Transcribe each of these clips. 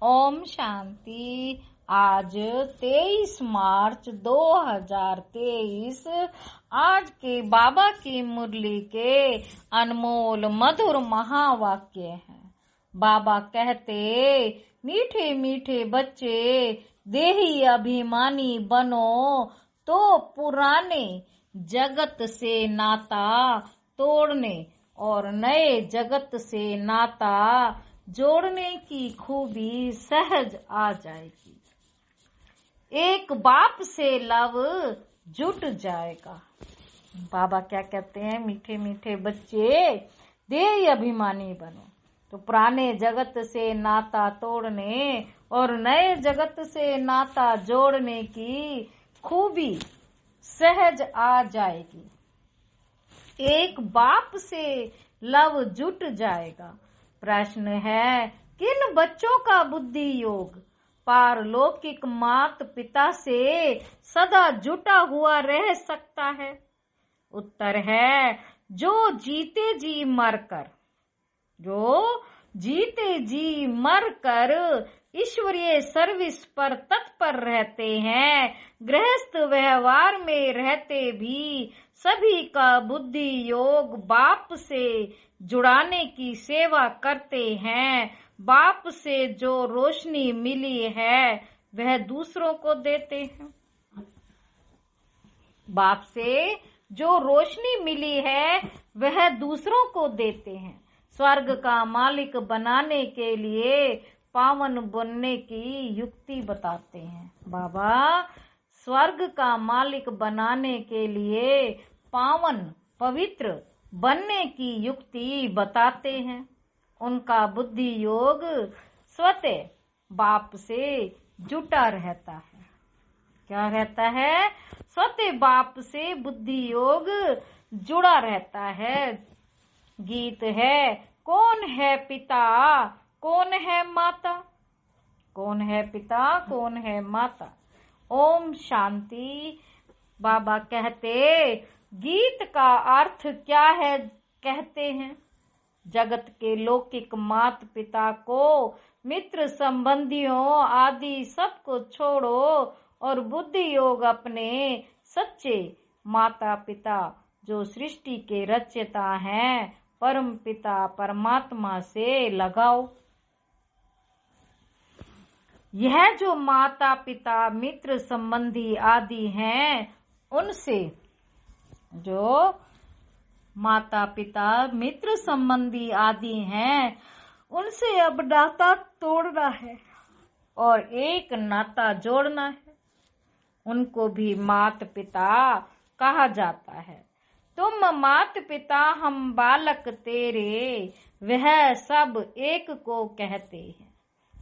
ओम शांति। आज 23 मार्च 2023 आज के बाबा की मुरली के अनमोल मधुर महावाक्य हैं। बाबा कहते, मीठे मीठे बच्चे देही अभिमानी बनो तो पुराने जगत से नाता तोड़ने और नए जगत से नाता जोड़ने की खूबी सहज आ जाएगी। एक बाप से लव जुट जाएगा। बाबा क्या कहते हैं, मीठे मीठे बच्चे देह अभिमानी बनो तो पुराने जगत से नाता तोड़ने और नए जगत से नाता जोड़ने की खूबी सहज आ जाएगी। एक बाप से लव जुट जाएगा। प्रश्न है, किन बच्चों का बुद्धि योग पारलौकिक मात पिता से सदा जुटा हुआ रह सकता है? उत्तर है, जो जीते जी मरकर ईश्वरीय सर्विस पर तत्पर रहते हैं, गृहस्थ व्यवहार में रहते भी सभी का बुद्धि योग बाप से जुड़ाने की सेवा करते हैं। बाप से जो रोशनी मिली है वह दूसरों को देते हैं। बाप से जो रोशनी मिली है वह दूसरों को देते हैं। स्वर्ग का मालिक बनाने के लिए पावन बनने की युक्ति बताते हैं। बाबा स्वर्ग का मालिक बनाने के लिए पावन पवित्र बनने की युक्ति बताते हैं। उनका बुद्धि योग स्वतः बाप से जुटा रहता है। क्या रहता है? स्वतः बाप से बुद्धि योग जुड़ा रहता है। गीत है, कौन है पिता कौन है माता, कौन है पिता कौन है माता। ओम शांति। बाबा कहते, गीत का अर्थ क्या है कहते हैं, जगत के लौकिक मात पिता को मित्र संबंधियों आदि सबको छोड़ो और बुद्धि योग अपने सच्चे माता पिता जो सृष्टि के रचयिता हैं परम पिता परमात्मा से लगाओ। यह जो माता पिता मित्र संबंधी आदि हैं, उनसे जो माता पिता मित्र संबंधी आदि हैं उनसे अब नाता तोड़ना है और एक नाता जोड़ना है। उनको भी मात पिता कहा जाता है। तुम मात पिता हम बालक तेरे, वह सब एक को कहते हैं।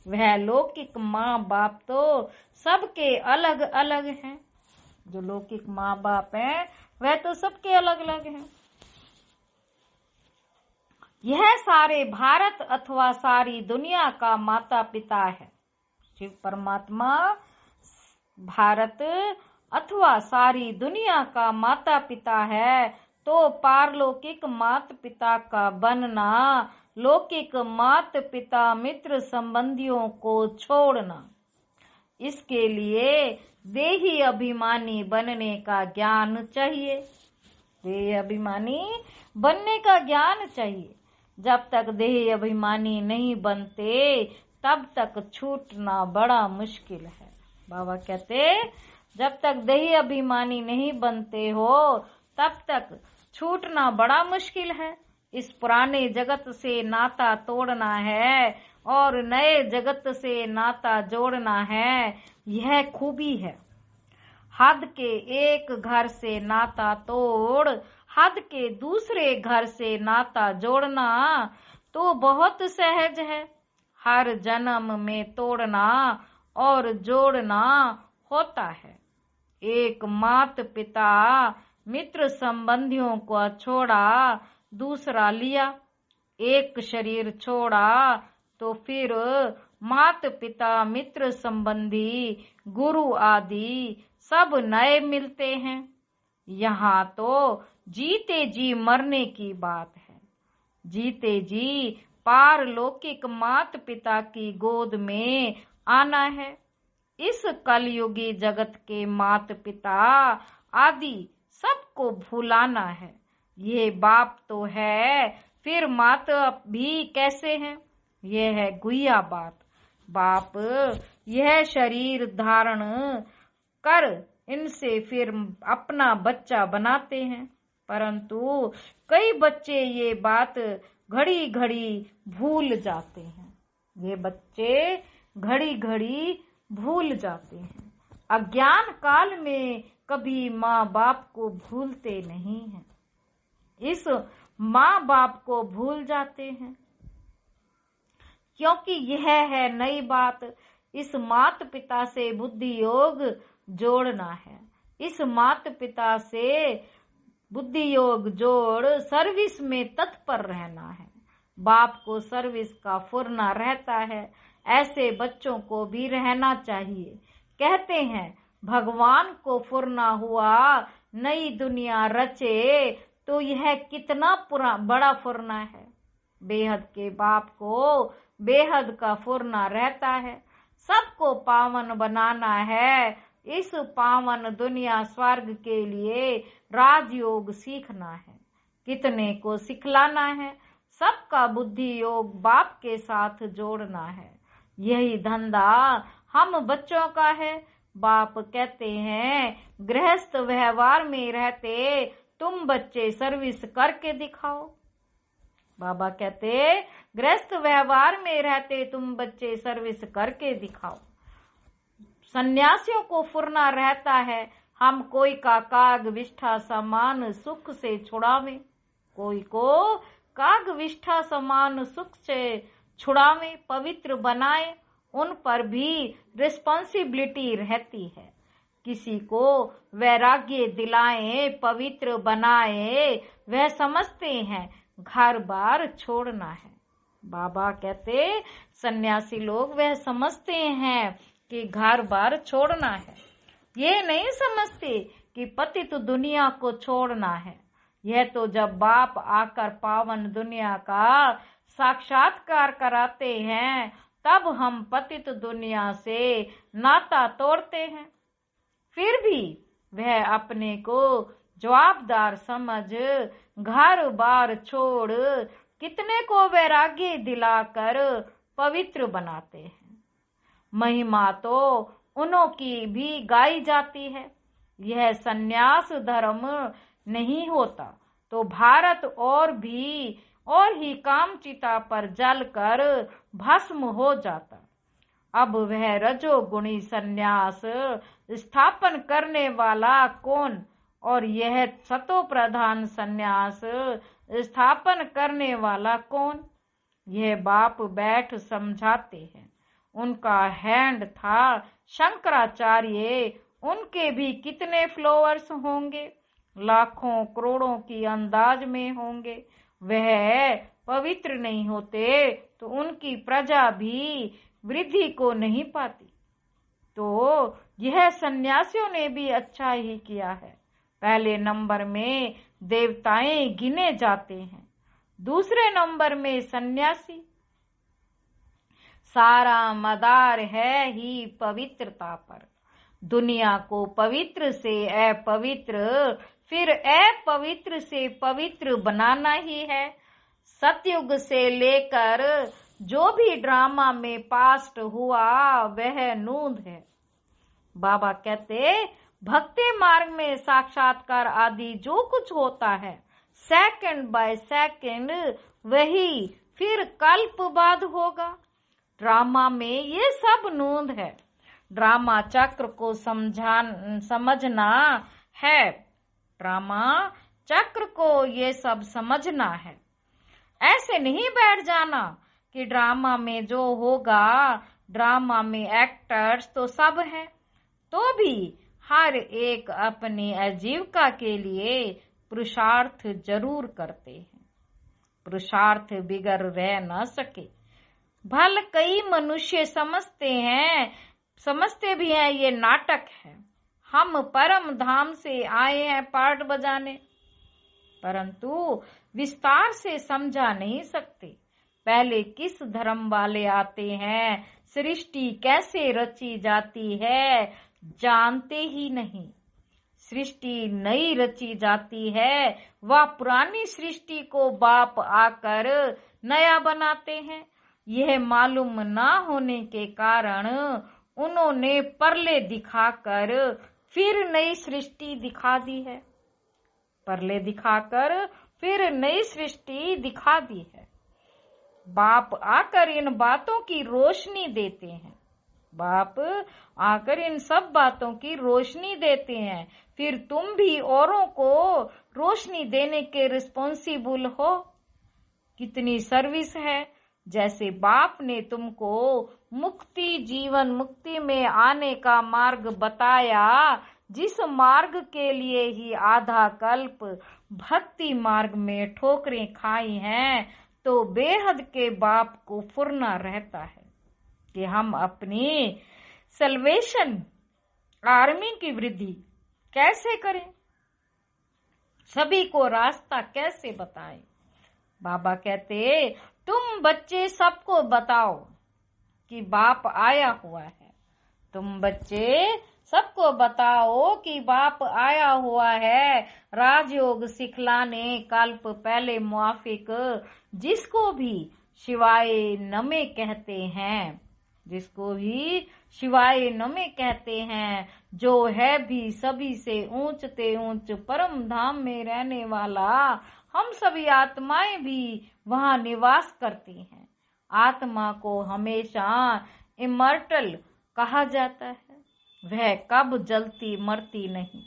वह लौकिक माँ बाप तो सबके अलग अलग हैं। जो लौकिक माँ बाप हैं वह तो सबके अलग अलग हैं। यह सारे भारत अथवा सारी दुनिया का माता पिता है। शिव परमात्मा भारत अथवा सारी दुनिया का माता पिता है, तो पारलौकिक मात पिता का बनना, लौकिक मात पिता मित्र संबंधियों को छोड़ना, इसके लिए देही अभिमानी बनने का ज्ञान चाहिए। देही अभिमानी बनने का ज्ञान चाहिए। जब तक देह अभिमानी नहीं बनते तब तक छूटना बड़ा मुश्किल है। बाबा कहते, जब तक देह अभिमानी नहीं बनते हो तब तक छूटना बड़ा मुश्किल है। इस पुराने जगत से नाता तोड़ना है और नए जगत से नाता जोड़ना है, यह खूबी है। हद के एक घर से नाता तोड़ हद के दूसरे घर से नाता जोड़ना तो बहुत सहज है। हर जन्म में तोड़ना और जोड़ना होता है। एक मात पिता मित्र संबंधियों को छोड़ा, दूसरा लिया। एक शरीर छोड़ा तो फिर मात पिता मित्र संबंधी गुरु आदि सब नए मिलते हैं। यहाँ तो जीते जी मरने की बात है। जीते जी पारलौकिक माता पिता की गोद में आना है। इस कलयुगी जगत के माता पिता आदि सबको भुलाना है। ये बाप तो है, फिर माता भी कैसे हैं? यह है गुह्या बात। बाप यह शरीर धारण कर इनसे फिर अपना बच्चा बनाते हैं, परंतु कई बच्चे ये बात घड़ी घड़ी भूल जाते हैं। ये बच्चे घड़ी घड़ी भूल जाते हैं। अज्ञान काल में कभी माँ बाप को भूलते नहीं हैं। इस माँ बाप को भूल जाते हैं क्योंकि यह है नई बात। इस माता पिता से बुद्धि योग जोड़ना है। इस माता पिता से बुद्धि योग जोड़ सर्विस में तत्पर रहना है। बाप को सर्विस का फुरना रहता है, ऐसे बच्चों को भी रहना चाहिए। कहते हैं भगवान को फुरना हुआ नई दुनिया रचे, तो यह कितना बड़ा फुरना है। बेहद के बाप को बेहद का फुरना रहता है। सबको पावन बनाना है। इस पावन दुनिया स्वर्ग के लिए राजयोग सीखना है। कितने को सिखलाना है? सबका बुद्धि योग बाप के साथ जोड़ना है। यही धंधा हम बच्चों का है। बाप कहते हैं गृहस्थ व्यवहार में रहते तुम बच्चे सर्विस करके दिखाओ। बाबा कहते गृहस्थ व्यवहार में रहते तुम बच्चे सर्विस करके दिखाओ। सन्यासियों को फुरना रहता है हम कोई का काग विष्ठा समान सुख से छुड़ावें, कोई को काग विष्ठा समान सुख से छुड़ावें, पवित्र बनाए। उन पर भी रिस्पॉन्सिबिलिटी रहती है। किसी को वैराग्य दिलाए, पवित्र बनाए, वह समझते हैं घर बार छोड़ना है। बाबा कहते सन्यासी लोग वह समझते हैं कि घर बार छोड़ना है। ये नहीं समझते कि पतित दुनिया को छोड़ना है। यह तो जब बाप आकर पावन दुनिया का साक्षात्कार कराते हैं तब हम पतित दुनिया से नाता तोड़ते हैं। फिर भी वह अपने को जवाबदार समझ घर बार छोड़ कितने को वैराग्य दिलाकर पवित्र बनाते हैं। महिमा तो उन्हों की भी गाई जाती है। यह सन्यास धर्म नहीं होता तो भारत और ही कामचिता पर जलकर भस्म हो जाता। अब वह रजोगुणी सन्यास स्थापन करने वाला कौन और यह सतो प्रधान सन्यास स्थापन करने वाला कौन? यह बाप बैठ समझाते हैं। उनका हैंड था शंकराचार्य। उनके भी कितने फॉलोअर्स होंगे, लाखों करोड़ों की अंदाज में होंगे। वह पवित्र नहीं होते तो उनकी प्रजा भी वृद्धि को नहीं पाती। तो यह सन्यासियों ने भी अच्छा ही किया है। पहले नंबर में देवताएं गिने जाते हैं, दूसरे नंबर में सन्यासी। सारा मदार है ही पवित्रता पर। दुनिया को पवित्र से अपवित्र, फिर अपवित्र से पवित्र बनाना ही है। सतयुग से लेकर जो भी ड्रामा में पास्ट हुआ वह नूंद है। बाबा कहते भक्ति मार्ग में साक्षात्कार आदि जो कुछ होता है सेकंड बाय सेकंड वही फिर कल्प बाद होगा। ड्रामा में ये सब नूंद है। ड्रामा चक्र को समझना है। ड्रामा चक्र को ये सब समझना है। ऐसे नहीं बैठ जाना कि ड्रामा में जो होगा, ड्रामा में एक्टर्स तो सब हैं, तो भी हर एक अपनी आजीविका के लिए पुरुषार्थ जरूर करते हैं। पुरुषार्थ बिगर रह न सके। भल कई मनुष्य समझते भी हैं ये नाटक है, हम परम धाम से आए हैं पार्ट बजाने, परंतु विस्तार से समझा नहीं सकते। पहले किस धर्म वाले आते हैं, सृष्टि कैसे रची जाती है, जानते ही नहीं। सृष्टि नई रची जाती है, वह पुरानी सृष्टि को बाप आकर नया बनाते हैं। यह मालूम ना होने के कारण उन्होंने परले दिखाकर फिर नई सृष्टि दिखा दी है। परले दिखाकर फिर नई सृष्टि दिखा दी है। बाप आकर इन बातों की रोशनी देते हैं। बाप आकर इन सब बातों की रोशनी देते हैं। फिर तुम भी औरों को रोशनी देने के रिस्पॉन्सिबल हो। कितनी सर्विस है। जैसे बाप ने तुमको मुक्ति, जीवन मुक्ति में आने का मार्ग बताया, जिस मार्ग के लिए ही आधा कल्प भक्ति मार्ग में ठोकरें खाई हैं, तो बेहद के बाप को फुरना रहता है कि हम अपनी सल्वेशन आर्मी की वृद्धि कैसे करें, सभी को रास्ता कैसे बताएं। बाबा कहते, तुम बच्चे सबको बताओ कि बाप आया हुआ है। तुम बच्चे सबको बताओ कि बाप आया हुआ है। राजयोग सिखलाने कल्प पहले मुआफिक जिसको भी शिवाय नमे कहते हैं, जिसको भी शिवाय नमे कहते हैं, जो है भी सभी से ऊंच ते ऊंच परम धाम में रहने वाला, हम सभी आत्माएं भी वहां निवास करती हैं। आत्मा को हमेशा इमर्टल कहा जाता है। वह कब जलती मरती नहीं।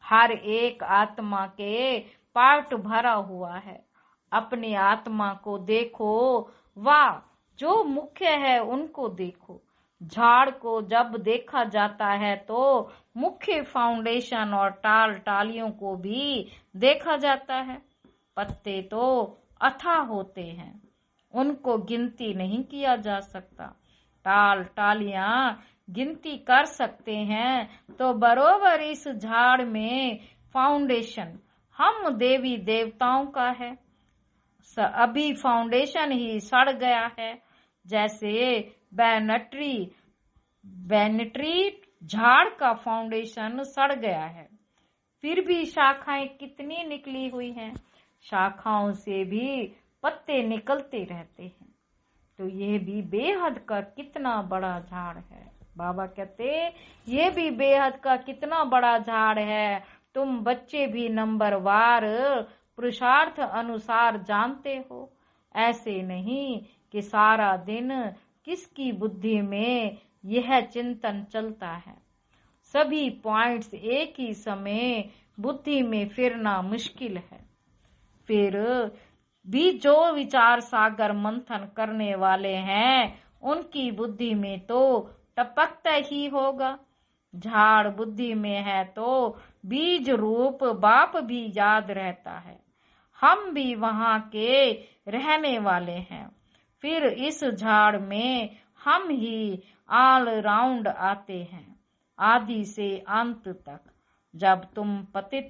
हर एक आत्मा के पार्ट भरा हुआ है। अपनी आत्मा को देखो, वाह जो मुख्य है उनको देखो। झाड़ को जब देखा जाता है तो मुख्य फाउंडेशन और टाल टालियों को भी देखा जाता है। पत्ते तो अथाह होते हैं, उनको गिनती नहीं किया जा सकता। टाल टालियां गिनती कर सकते हैं तो बरोबर इस झाड़ में फाउंडेशन हम देवी देवताओं का है। अभी फाउंडेशन ही सड़ गया है। जैसे बैनट्री झाड़ का फाउंडेशन सड़ गया है, फिर भी शाखाएं कितनी निकली हुई हैं। शाखाओं से भी पत्ते निकलते रहते हैं। तो यह भी बेहद का कितना बड़ा झाड़ है। बाबा कहते, ये भी बेहद का कितना बड़ा झाड़ है। तुम बच्चे भी नंबरवार पुरुषार्थ अनुसार जानते हो। ऐसे नहीं कि सारा दिन किसकी बुद्धि में यह चिंतन चलता है। सभी पॉइंट्स एक ही समय बुद्धि में फिरना मुश्किल है। फिर भी जो विचार सागर मंथन करने वाले हैं, उनकी बुद्धि में तो टपकता ही होगा। झाड़ बुद्धि में है तो बीज रूप बाप भी याद रहता है। हम भी वहां के रहने वाले हैं। फिर इस झाड़ में हम ही ऑल राउंड आते हैं, आदि से अंत तक। जब तुम पतित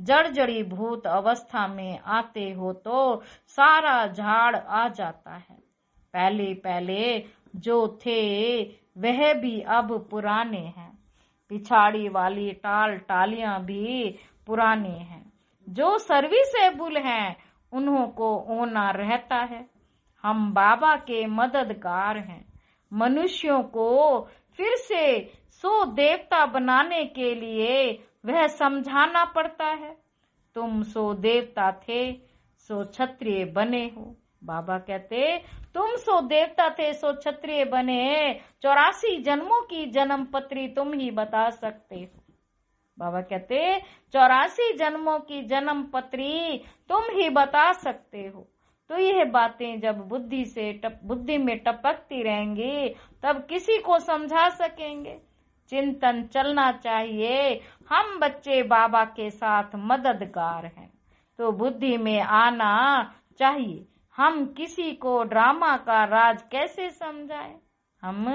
जर्जरी भूत अवस्था में आते हो तो सारा झाड़ आ जाता है। पहले पहले जो थे वह भी अब पुराने हैं। पिछाड़ी वाली टाल टालियां भी पुरानी हैं। जो सर्विसेबल हैं उन्हों को होना रहता है। हम बाबा के मददगार हैं। मनुष्यों को फिर से सो देवता बनाने के लिए वह समझाना पड़ता है। तुम सो देवता थे, सो क्षत्रिय बने हो। बाबा कहते, तुम सो देवता थे, सो क्षत्रिय बने। 84 जन्मों की जन्म पत्री तुम ही बता सकते हो। बाबा कहते, 84 जन्मों की जन्म पत्री तुम ही बता सकते हो। तो यह बातें जब बुद्धि में टपकती रहेंगी, तब किसी को समझा सकेंगे। चिंतन चलना चाहिए। हम बच्चे बाबा के साथ मददगार हैं, तो बुद्धि में आना चाहिए। हम किसी को ड्रामा का राज कैसे समझाएं? हम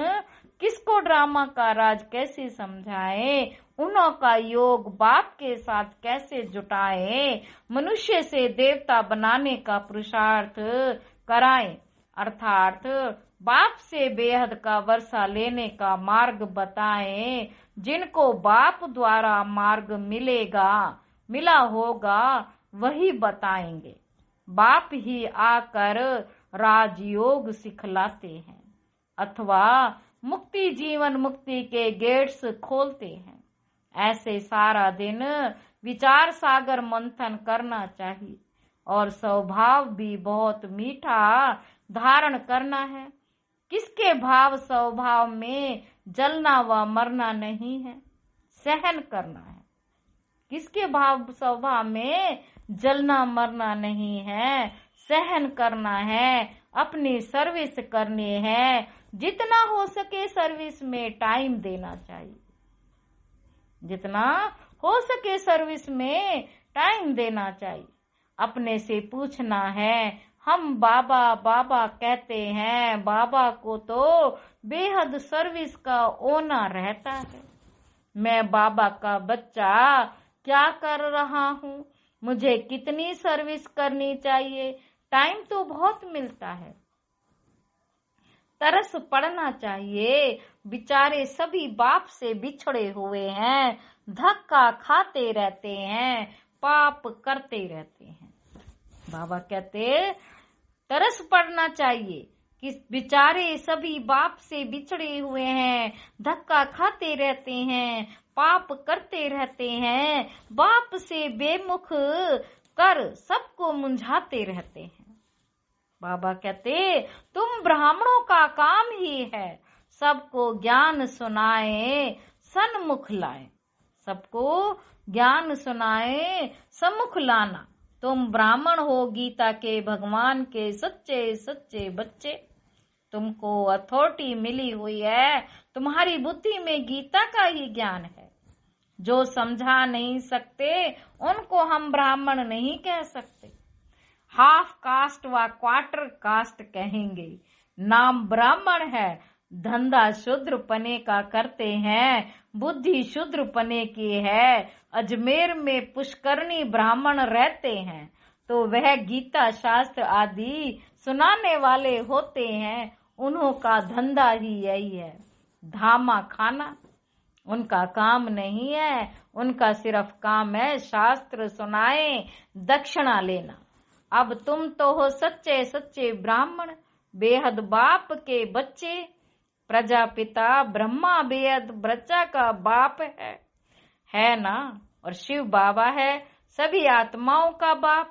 किसको ड्रामा का राज कैसे समझाएं? उन्हों का योग बाप के साथ कैसे जुटाएं? मनुष्य से देवता बनाने का पुरुषार्थ कराएं। अर्थात बाप से बेहद का वर्षा लेने का मार्ग बताएं। जिनको बाप द्वारा मार्ग मिला होगा वही बताएंगे। बाप ही आकर राजयोग सिखलाते हैं अथवा मुक्ति जीवन मुक्ति के गेट्स खोलते हैं। ऐसे सारा दिन विचार सागर मंथन करना चाहिए और स्वभाव भी बहुत मीठा धारण करना है। किसके भाव स्वभाव में जलना व मरना नहीं है, सहन करना है। किसके भाव स्वभाव में जलना मरना नहीं है, सहन करना है, अपनी सर्विस करनी है। जितना हो सके सर्विस में टाइम देना चाहिए, जितना हो सके सर्विस में टाइम देना चाहिए। अपने से पूछना है, हम बाबा बाबा कहते हैं, बाबा को तो बेहद सर्विस का ओना रहता है। मैं बाबा का बच्चा क्या कर रहा हूँ, मुझे कितनी सर्विस करनी चाहिए। टाइम तो बहुत मिलता है, तरस पड़ना चाहिए। बेचारे सभी बाप से बिछड़े हुए हैं, धक्का खाते रहते हैं, पाप करते रहते हैं। बाबा कहते तरस पड़ना चाहिए कि बेचारे सभी बाप से बिछड़े हुए हैं, धक्का खाते रहते हैं, पाप करते रहते हैं, बाप से बेमुख कर सबको मुंझाते रहते हैं। बाबा कहते तुम ब्राह्मणों का काम ही है सबको ज्ञान सुनाए सन्मुख लाए। सबको ज्ञान सुनाए सम्मुख लाना। तुम ब्राह्मण हो, गीता के भगवान के सच्चे सच्चे बच्चे। तुमको अथॉरिटी मिली हुई है, तुम्हारी बुद्धि में गीता का ही ज्ञान है। जो समझा नहीं सकते उनको हम ब्राह्मण नहीं कह सकते, हाफ कास्ट व क्वार्टर कास्ट कहेंगे। नाम ब्राह्मण है, धंधा शूद्र पने का करते हैं, बुद्धि शूद्र पने की है। अजमेर में पुष्करणी ब्राह्मण रहते हैं तो वह गीता शास्त्र आदि सुनाने वाले होते हैं। उन्हों का धंधा ही यही है, धामा खाना। उनका काम नहीं है, उनका सिर्फ काम है शास्त्र सुनाए, दक्षिणा लेना। अब तुम तो हो सच्चे सच्चे ब्राह्मण, बेहद बाप के बच्चे। प्रजापिता ब्रह्मा बेहद प्रजा का बाप है ना। और शिव बाबा है सभी आत्माओं का बाप।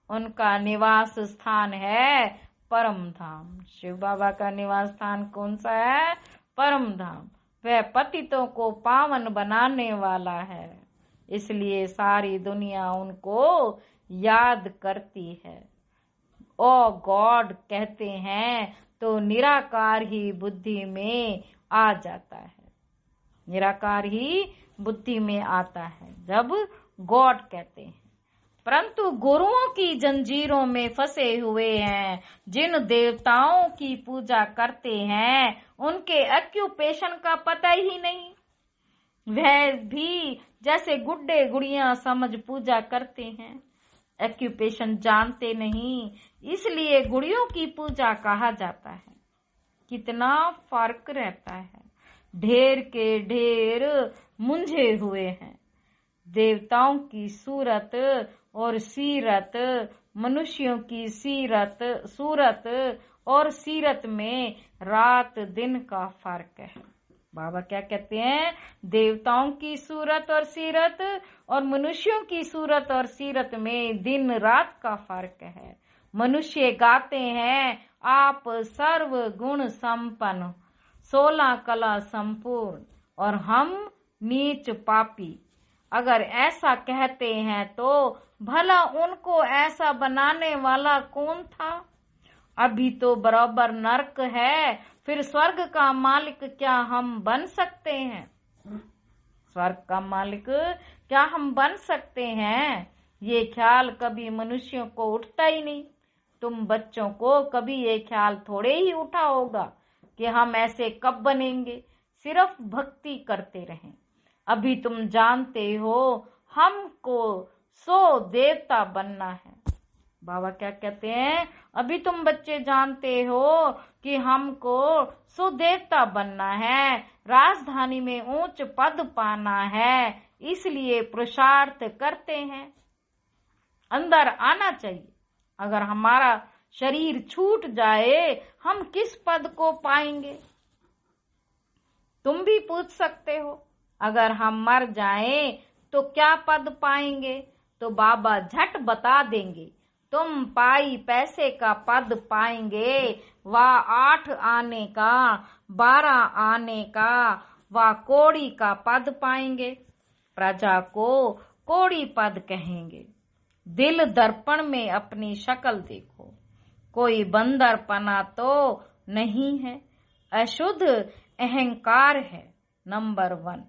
उनका निवास स्थान है परम धाम। शिव बाबा का निवास स्थान कौन सा है? परम धाम। वह पतितों को पावन बनाने वाला है, इसलिए सारी दुनिया उनको याद करती है। ओ गॉड कहते हैं तो निराकार ही बुद्धि में आ जाता है। निराकार ही बुद्धि में आता है जब गॉड कहते हैं। परंतु गुरुओं की जंजीरों में फंसे हुए हैं, जिन देवताओं की पूजा करते हैं उनके ऑक्यूपेशन का पता ही नहीं। वह भी जैसे गुड्डे गुड़ियां समझ पूजा करते हैं, ऑक्यूपेशन जानते नहीं, इसलिए गुड़ियों की पूजा कहा जाता है। कितना फर्क रहता है, ढेर के ढेर मुंझे हुए हैं। देवताओं की सूरत और सीरत, मनुष्यों की सूरत और सीरत में रात दिन का फर्क है। बाबा क्या कहते हैं? देवताओं की सूरत और सीरत और मनुष्यों की सूरत और सीरत में दिन रात का फर्क है। मनुष्य गाते हैं आप सर्व गुण संपन्न, 16 कला संपूर्ण, और हम नीच पापी। अगर ऐसा कहते हैं तो भला उनको ऐसा बनाने वाला कौन था? अभी तो बराबर नरक है, फिर स्वर्ग का मालिक क्या हम बन सकते हैं? स्वर्ग का मालिक क्या हम बन सकते हैं? ये ख्याल कभी मनुष्यों को उठता ही नहीं। तुम बच्चों को कभी ये ख्याल थोड़े ही उठा होगा कि हम ऐसे कब बनेंगे। सिर्फ भक्ति करते रहें। अभी तुम जानते हो हमको 100 देवता बनना है। बाबा क्या कहते हैं, अभी तुम बच्चे जानते हो कि हमको सुदेवता बनना है, राजधानी में ऊंच पद पाना है, इसलिए पुरुषार्थ करते हैं। अंदर आना चाहिए। अगर हमारा शरीर छूट जाए हम किस पद को पाएंगे? तुम भी पूछ सकते हो, अगर हम मर जाएं तो क्या पद पाएंगे? तो बाबा झट बता देंगे, तुम पाई पैसे का पद पाएंगे, व 8 आने का, 12 आने का, व कोड़ी का पद पाएंगे। प्रजा को कोड़ी पद कहेंगे। दिल दर्पण में अपनी शक्ल देखो, कोई बंदरपना तो नहीं है, अशुद्ध अहंकार है। नंबर 1,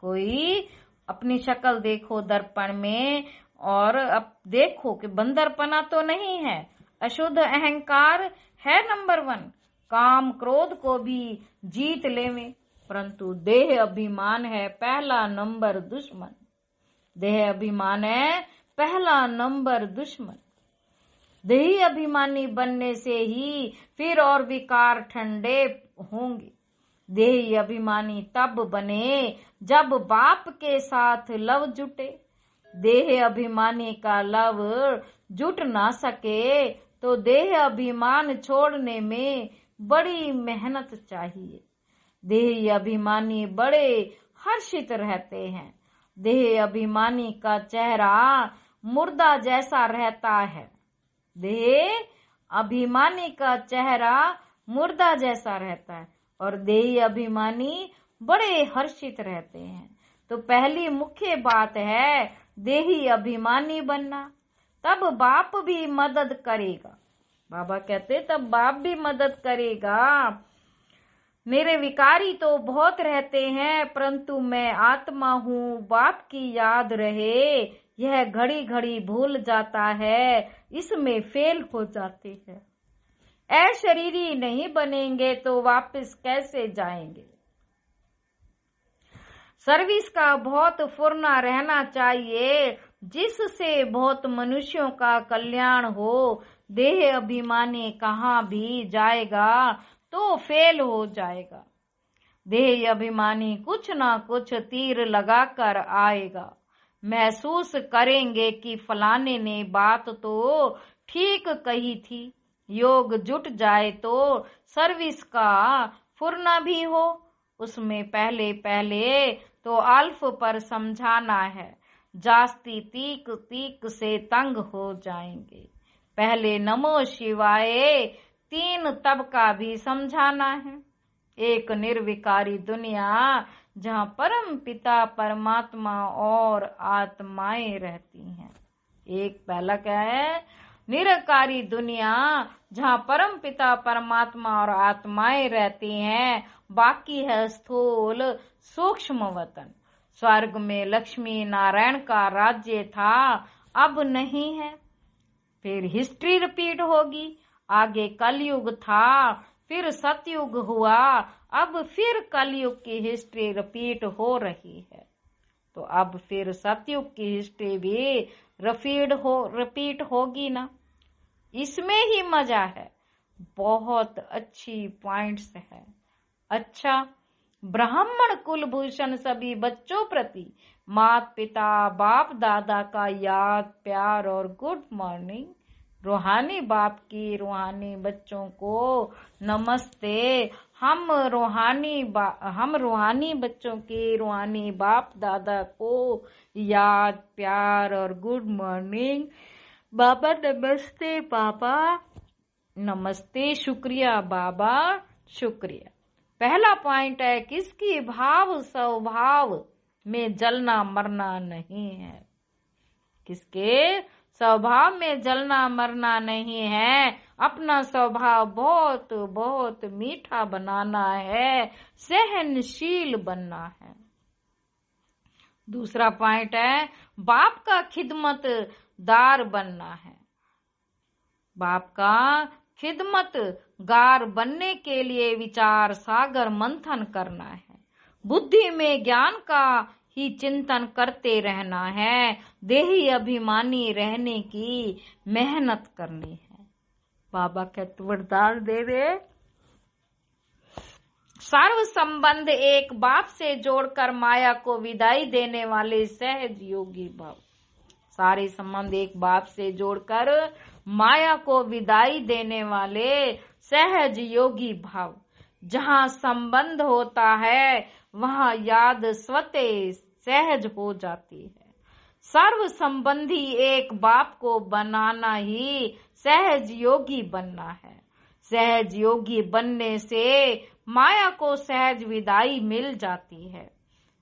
कोई अपनी शक्ल देखो दर्पण में और अब देखो कि बंदरपना तो नहीं है, अशुद्ध अहंकार है। नंबर 1, काम क्रोध को भी जीत लेवे, परंतु देह अभिमान है पहला नंबर दुश्मन। देह अभिमान है पहला नंबर दुश्मन। देही अभिमानी बनने से ही फिर और विकार ठंडे होंगे। देही अभिमानी तब बने जब बाप के साथ लव जुटे। देह अभिमानी का लव जुट ना सके तो देह अभिमान छोड़ने में बड़ी मेहनत चाहिए। देह अभिमानी बड़े हर्षित रहते हैं। देह अभिमानी का चेहरा मुर्दा जैसा रहता है। देह अभिमानी का चेहरा मुर्दा जैसा रहता है और देही अभिमानी बड़े हर्षित रहते हैं। तो पहली मुख्य बात है देही अभिमानी बनना, तब बाप भी मदद करेगा। बाबा कहते तब बाप भी मदद करेगा। मेरे विकारी तो बहुत रहते हैं, परंतु मैं आत्मा हूँ, बाप की याद रहे, यह घड़ी घड़ी भूल जाता है, इसमें फेल हो जाते हैं। अशरीरी नहीं बनेंगे तो वापस कैसे जाएंगे? सर्विस का बहुत फुरना रहना चाहिए, जिससे बहुत मनुष्यों का कल्याण हो। देह अभिमानी कहाँ भी जाएगा तो फेल हो जाएगा। देह अभिमानी कुछ ना कुछ तीर लगाकर आएगा। महसूस करेंगे कि फलाने ने बात तो ठीक कही थी। योग जुट जाए तो सर्विस का फुरना भी हो। उसमें पहले पहले तो अल्फ पर समझाना है, जास्ती तीक तीक से तंग हो जाएंगे। पहले नमो शिवाय 3 तब का भी समझाना है। एक निर्विकारी दुनिया जहाँ परम पिता परमात्मा और आत्माएं रहती हैं। एक पहला क्या है? निरकारी दुनिया जहाँ परम पिता परमात्मा और आत्माएं रहती हैं। बाकी है स्थूल सूक्ष्म वतन। स्वर्ग में लक्ष्मी नारायण का राज्य था, अब नहीं है। फिर हिस्ट्री रिपीट होगी। आगे कलयुग था, फिर सतयुग हुआ, अब फिर कलयुग की हिस्ट्री रिपीट हो रही है। तो अब फिर सतयुग की हिस्ट्री भी रिपीट होगी ना। इसमें ही मजा है। बहुत अच्छी पॉइंट्स है। अच्छा, ब्राह्मण कुलभूषण सभी बच्चों प्रति माता पिता बाप दादा का याद प्यार और गुड मॉर्निंग। रूहानी बाप की रूहानी बच्चों को नमस्ते। हम रूहानी बच्चों के रूहानी बाप दादा को याद प्यार और गुड मॉर्निंग। बाबा नमस्ते, बाबा नमस्ते, शुक्रिया बाबा शुक्रिया। पहला पॉइंट है किसकी भाव स्वभाव में जलना मरना नहीं है। किसके स्वभाव में जलना मरना नहीं है। अपना स्वभाव बहुत बहुत मीठा बनाना है, सहनशील बनना है। दूसरा पॉइंट है बाप का खिदमतदार बनना है। बाप का खिदमतगार बनने के लिए विचार सागर मंथन करना है। बुद्धि में ज्ञान का ही चिंतन करते रहना है, देही अभिमानी रहने की मेहनत करनी है। बाबा कहते वरदान दे रहे, सर्व संबंध एक बाप से जोड़कर माया को विदाई देने वाले सहज योगी भाव। सारे संबंध एक बाप से जोड़कर माया को विदाई देने वाले सहज योगी भाव। जहाँ संबंध होता है वहाँ याद स्वतः सहज हो जाती है। सर्व संबंधी एक बाप को बनाना ही सहज योगी बनना है। सहज योगी बनने से माया को सहज विदाई मिल जाती है।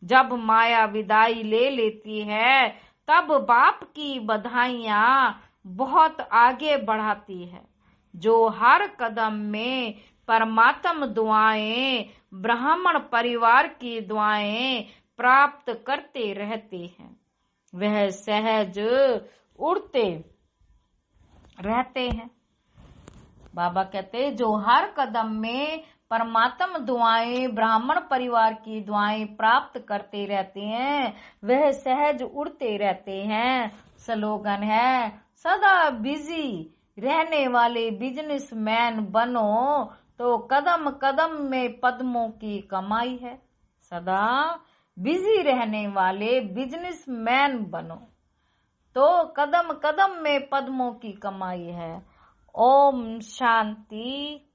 जब माया विदाई ले लेती है तब बाप की बधाइयां बहुत आगे बढ़ाती है। जो हर कदम में परमात्म दुआएं, ब्राह्मण परिवार की दुआएं प्राप्त करते रहते हैं, वह सहज उड़ते रहते हैं। बाबा कहते जो हर कदम में परमात्म दुआएं, ब्राह्मण परिवार की दुआएं प्राप्त करते रहते हैं, वह सहज उड़ते रहते हैं। स्लोगन है, सदा बिजी रहने वाले बिजनेसमैन बनो तो कदम कदम में पद्मों की कमाई है। सदा बिजी रहने वाले बिजनेसमैन बनो तो कदम कदम में पद्मों की कमाई है। ओम शांति।